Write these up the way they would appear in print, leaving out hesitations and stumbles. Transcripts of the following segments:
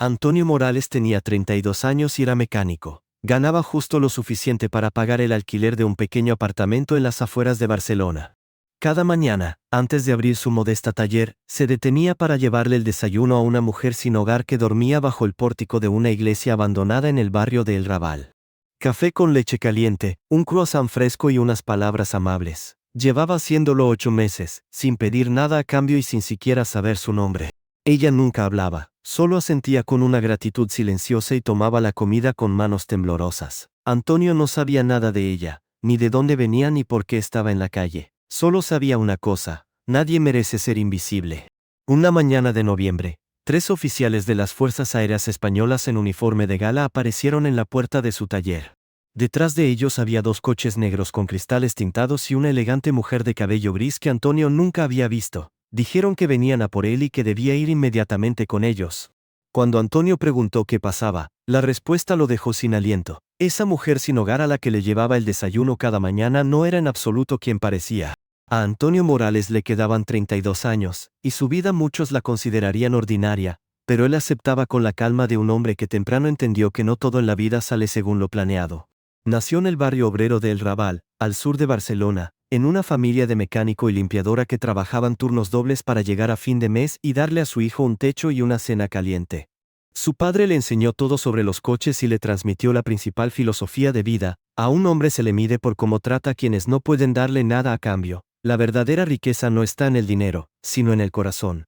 Antonio Morales tenía 32 años y era mecánico. Ganaba justo lo suficiente para pagar el alquiler de un pequeño apartamento en las afueras de Barcelona. Cada mañana, antes de abrir su modesta taller, se detenía para llevarle el desayuno a una mujer sin hogar que dormía bajo el pórtico de una iglesia abandonada en el barrio de El Raval. Café con leche caliente, un croissant fresco y unas palabras amables. Llevaba haciéndolo 8 meses, sin pedir nada a cambio y sin siquiera saber su nombre. Ella nunca hablaba, solo asentía con una gratitud silenciosa y tomaba la comida con manos temblorosas. Antonio no sabía nada de ella, ni de dónde venía ni por qué estaba en la calle. Solo sabía una cosa: nadie merece ser invisible. Una mañana de noviembre, 3 oficiales de las Fuerzas Aéreas Españolas en uniforme de gala aparecieron en la puerta de su taller. Detrás de ellos había 2 coches negros con cristales tintados y una elegante mujer de cabello gris que Antonio nunca había visto. Dijeron que venían a por él y que debía ir inmediatamente con ellos. Cuando Antonio preguntó qué pasaba, la respuesta lo dejó sin aliento. Esa mujer sin hogar a la que le llevaba el desayuno cada mañana no era en absoluto quien parecía. A Antonio Morales le quedaban 32 años, y su vida muchos la considerarían ordinaria, pero él aceptaba con la calma de un hombre que temprano entendió que no todo en la vida sale según lo planeado. Nació en el barrio obrero de El Raval, al sur de Barcelona, en una familia de mecánico y limpiadora que trabajaban turnos dobles para llegar a fin de mes y darle a su hijo un techo y una cena caliente. Su padre le enseñó todo sobre los coches y le transmitió la principal filosofía de vida: a un hombre se le mide por cómo trata a quienes no pueden darle nada a cambio. La verdadera riqueza no está en el dinero, sino en el corazón.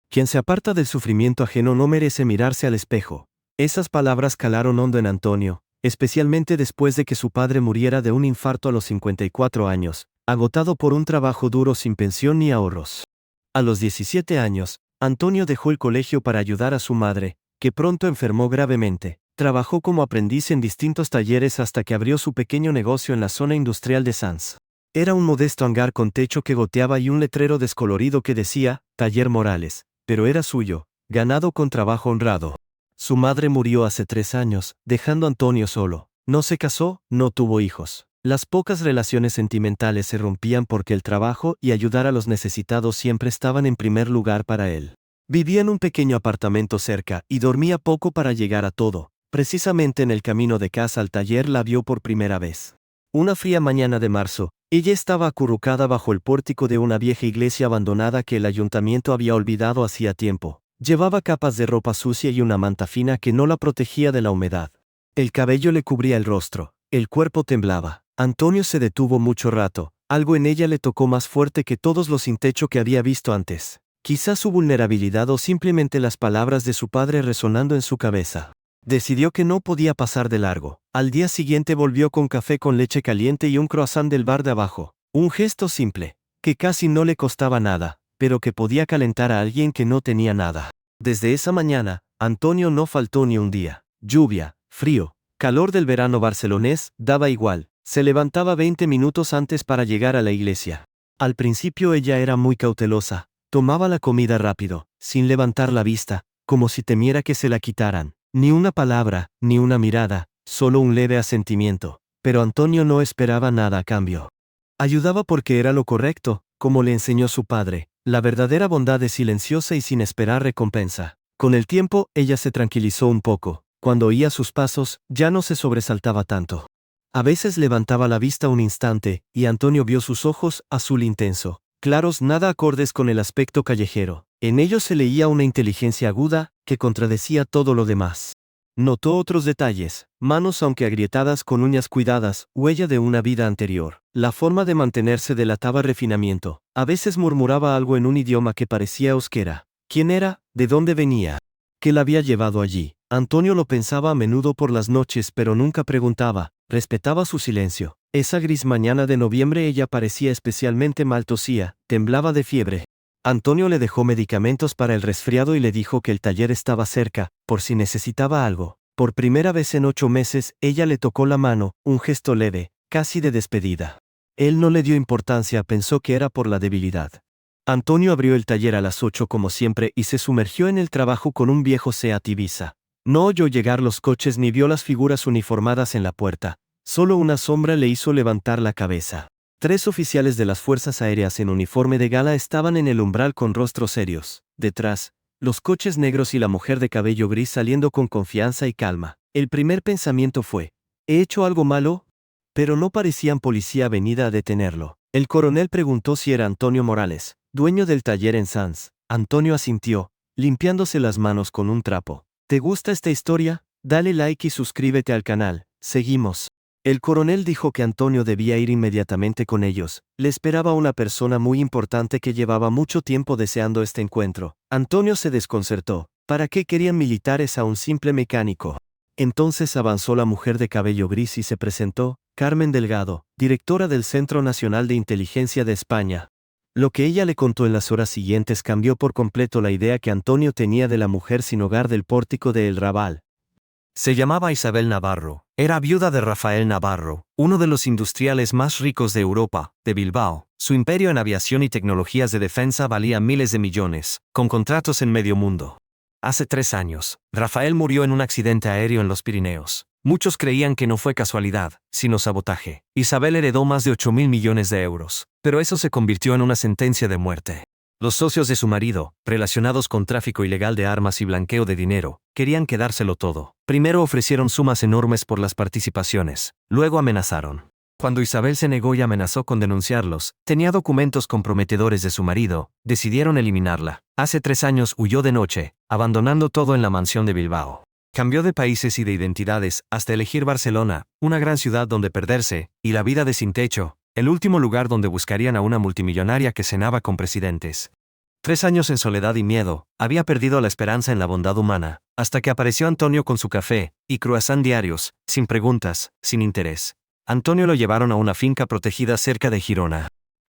Quien se aparta del sufrimiento ajeno no merece mirarse al espejo. Esas palabras calaron hondo en Antonio, especialmente después de que su padre muriera de un infarto a los 54 años, agotado por un trabajo duro sin pensión ni ahorros. A los 17 años, Antonio dejó el colegio para ayudar a su madre, que pronto enfermó gravemente. Trabajó como aprendiz en distintos talleres hasta que abrió su pequeño negocio en la zona industrial de Sants. Era un modesto hangar con techo que goteaba y un letrero descolorido que decía Taller Morales, pero era suyo, ganado con trabajo honrado. Su madre murió hace 3 años, dejando a Antonio solo. No se casó, no tuvo hijos. Las pocas relaciones sentimentales se rompían porque el trabajo y ayudar a los necesitados siempre estaban en primer lugar para él. Vivía en un pequeño apartamento cerca y dormía poco para llegar a todo. Precisamente en el camino de casa al taller la vio por primera vez. Una fría mañana de marzo, ella estaba acurrucada bajo el pórtico de una vieja iglesia abandonada que el ayuntamiento había olvidado hacía tiempo. Llevaba capas de ropa sucia y una manta fina que no la protegía de la humedad. El cabello le cubría el rostro, el cuerpo temblaba. Antonio se detuvo mucho rato. Algo en ella le tocó más fuerte que todos los sin techo que había visto antes. Quizás su vulnerabilidad o simplemente las palabras de su padre resonando en su cabeza. Decidió que no podía pasar de largo. Al día siguiente volvió con café con leche caliente y un croissant del bar de abajo. Un gesto simple, que casi no le costaba nada, pero que podía calentar a alguien que no tenía nada. Desde esa mañana, Antonio no faltó ni un día. Lluvia, frío, calor del verano barcelonés, daba igual. Se levantaba 20 minutos antes para llegar a la iglesia. Al principio ella era muy cautelosa. Tomaba la comida rápido, sin levantar la vista, como si temiera que se la quitaran. Ni una palabra, ni una mirada, solo un leve asentimiento. Pero Antonio no esperaba nada a cambio. Ayudaba porque era lo correcto, como le enseñó su padre. La verdadera bondad es silenciosa y sin esperar recompensa. Con el tiempo, ella se tranquilizó un poco. Cuando oía sus pasos, ya no se sobresaltaba tanto. A veces levantaba la vista un instante, y Antonio vio sus ojos, azul intenso, claros, nada acordes con el aspecto callejero. En ellos se leía una inteligencia aguda, que contradecía todo lo demás. Notó otros detalles: manos aunque agrietadas con uñas cuidadas, huella de una vida anterior. La forma de mantenerse delataba refinamiento. A veces murmuraba algo en un idioma que parecía euskera. ¿Quién era? ¿De dónde venía? ¿Qué la había llevado allí? Antonio lo pensaba a menudo por las noches, pero nunca preguntaba. Respetaba su silencio. Esa gris mañana de noviembre ella parecía especialmente mal, tosía, temblaba de fiebre. Antonio le dejó medicamentos para el resfriado y le dijo que el taller estaba cerca, por si necesitaba algo. Por primera vez en 8 meses, ella le tocó la mano, un gesto leve, casi de despedida. Él no le dio importancia, pensó que era por la debilidad. Antonio abrió el taller a las 8 como siempre y se sumergió en el trabajo con un viejo Seat Ibiza. No oyó llegar los coches ni vio las figuras uniformadas en la puerta. Solo una sombra le hizo levantar la cabeza. 3 oficiales de las Fuerzas Aéreas en uniforme de gala estaban en el umbral con rostros serios. Detrás, los coches negros y la mujer de cabello gris saliendo con confianza y calma. El primer pensamiento fue, ¿he hecho algo malo? Pero no parecían policía venida a detenerlo. El coronel preguntó si era Antonio Morales, dueño del taller en Sanz. Antonio asintió, limpiándose las manos con un trapo. ¿Te gusta esta historia? Dale like y suscríbete al canal. Seguimos. El coronel dijo que Antonio debía ir inmediatamente con ellos. Le esperaba una persona muy importante que llevaba mucho tiempo deseando este encuentro. Antonio se desconcertó. ¿Para qué querían militares a un simple mecánico? Entonces avanzó la mujer de cabello gris y se presentó, Carmen Delgado, directora del Centro Nacional de Inteligencia de España. Lo que ella le contó en las horas siguientes cambió por completo la idea que Antonio tenía de la mujer sin hogar del pórtico de El Raval. Se llamaba Isabel Navarro, era viuda de Rafael Navarro, uno de los industriales más ricos de Europa, de Bilbao. Su imperio en aviación y tecnologías de defensa valía miles de millones, con contratos en medio mundo. Hace 3 años, Rafael murió en un accidente aéreo en los Pirineos. Muchos creían que no fue casualidad, sino sabotaje. Isabel heredó más de 8.000 millones de euros, pero eso se convirtió en una sentencia de muerte. Los socios de su marido, relacionados con tráfico ilegal de armas y blanqueo de dinero, querían quedárselo todo. Primero ofrecieron sumas enormes por las participaciones, luego amenazaron. Cuando Isabel se negó y amenazó con denunciarlos, tenía documentos comprometedores de su marido, decidieron eliminarla. Hace 3 años huyó de noche, abandonando todo en la mansión de Bilbao. Cambió de países y de identidades, hasta elegir Barcelona, una gran ciudad donde perderse, y la vida de sin techo, el último lugar donde buscarían a una multimillonaria que cenaba con presidentes. 3 años en soledad y miedo, había perdido la esperanza en la bondad humana, hasta que apareció Antonio con su café y croissant diarios, sin preguntas, sin interés. Antonio lo llevaron a una finca protegida cerca de Girona.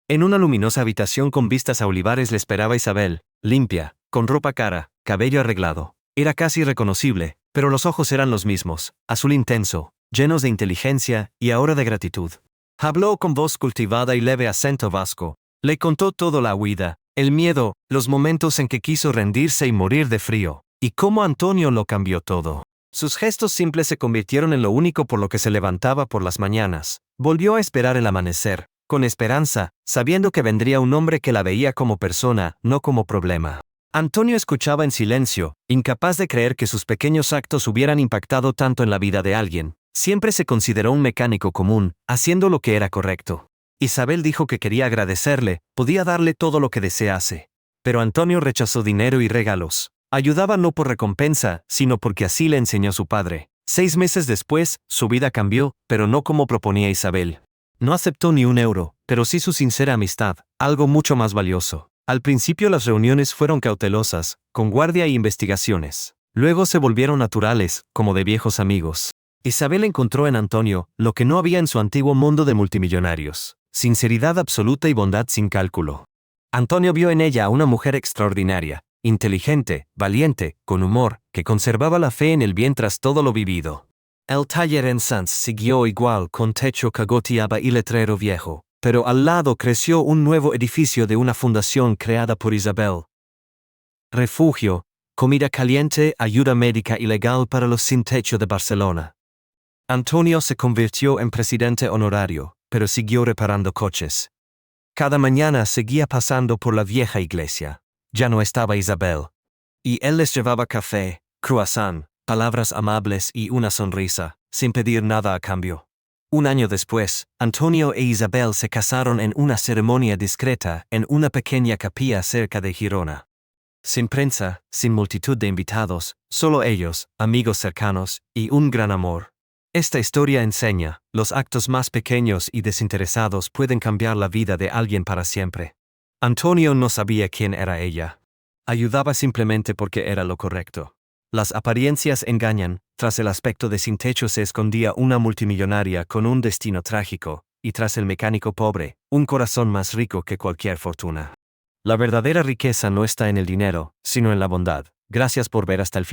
En una luminosa habitación con vistas a olivares le esperaba Isabel, limpia, con ropa cara, cabello arreglado. Era casi irreconocible, pero los ojos eran los mismos, azul intenso, llenos de inteligencia y ahora de gratitud. Habló con voz cultivada y leve acento vasco. Le contó todo: la huida, el miedo, los momentos en que quiso rendirse y morir de frío, y cómo Antonio lo cambió todo. Sus gestos simples se convirtieron en lo único por lo que se levantaba por las mañanas. Volvió a esperar el amanecer, con esperanza, sabiendo que vendría un hombre que la veía como persona, no como problema. Antonio escuchaba en silencio, incapaz de creer que sus pequeños actos hubieran impactado tanto en la vida de alguien. Siempre se consideró un mecánico común, haciendo lo que era correcto. Isabel dijo que quería agradecerle, podía darle todo lo que desease. Pero Antonio rechazó dinero y regalos. Ayudaba no por recompensa, sino porque así le enseñó su padre. 6 meses después, su vida cambió, pero no como proponía Isabel. No aceptó ni un euro, pero sí su sincera amistad, algo mucho más valioso. Al principio las reuniones fueron cautelosas, con guardia y investigaciones. Luego se volvieron naturales, como de viejos amigos. Isabel encontró en Antonio lo que no había en su antiguo mundo de multimillonarios: sinceridad absoluta y bondad sin cálculo. Antonio vio en ella a una mujer extraordinaria, inteligente, valiente, con humor, que conservaba la fe en el bien tras todo lo vivido. El taller en Sanz siguió igual, con techo que goteaba y letrero viejo, pero al lado creció un nuevo edificio de una fundación creada por Isabel. Refugio, comida caliente, ayuda médica y legal para los sin techo de Barcelona. Antonio se convirtió en presidente honorario, pero siguió reparando coches. Cada mañana seguía pasando por la vieja iglesia. Ya no estaba Isabel. Y él les llevaba café, croissant, palabras amables y una sonrisa, sin pedir nada a cambio. 1 año después, Antonio e Isabel se casaron en una ceremonia discreta en una pequeña capilla cerca de Girona. Sin prensa, sin multitud de invitados, solo ellos, amigos cercanos, y un gran amor. Esta historia enseña: los actos más pequeños y desinteresados pueden cambiar la vida de alguien para siempre. Antonio no sabía quién era ella. Ayudaba simplemente porque era lo correcto. Las apariencias engañan. Tras el aspecto de sin techo se escondía una multimillonaria con un destino trágico, y tras el mecánico pobre, un corazón más rico que cualquier fortuna. La verdadera riqueza no está en el dinero, sino en la bondad. Gracias por ver hasta el final.